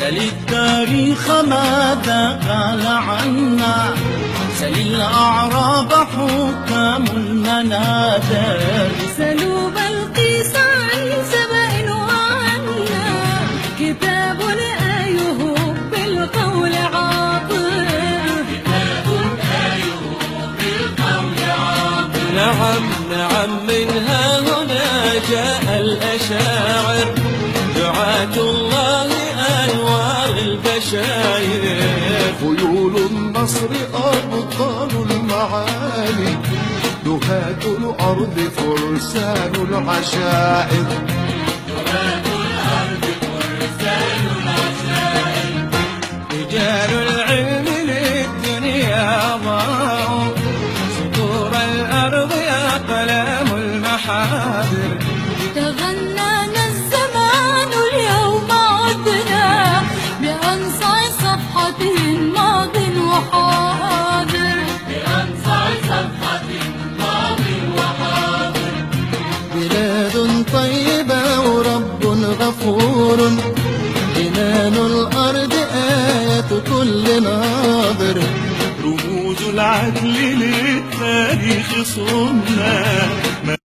سل التاريخ ماذا قال عنا، سل الأعراب حكام المنابر، سلوا بلقيس عن سبأ وعنا، كتاب آيه بالقول عاطر، كتاب آيه بالقول عاطر. نعم نعم منها هنا جاء الأشاعر، دعاة الله أنوار البشاير، خيول النصر أبطال المعالي، دهاة الأرض فرسان العشائر، دهاة الأرض فرسان العشائر. رجال العلم للدنيا ضاعوا، سطور الأرض أقلام المحاضر، تغنانا الزمان اليوم عدنا بأنصع صفحة ماض وحاضر، بأنصع صفحة ماض وحاضر. بلاد طيبة ورب غفور، جنان الأرض آية كل ناظر، رموز العدل للتاريخ صنع،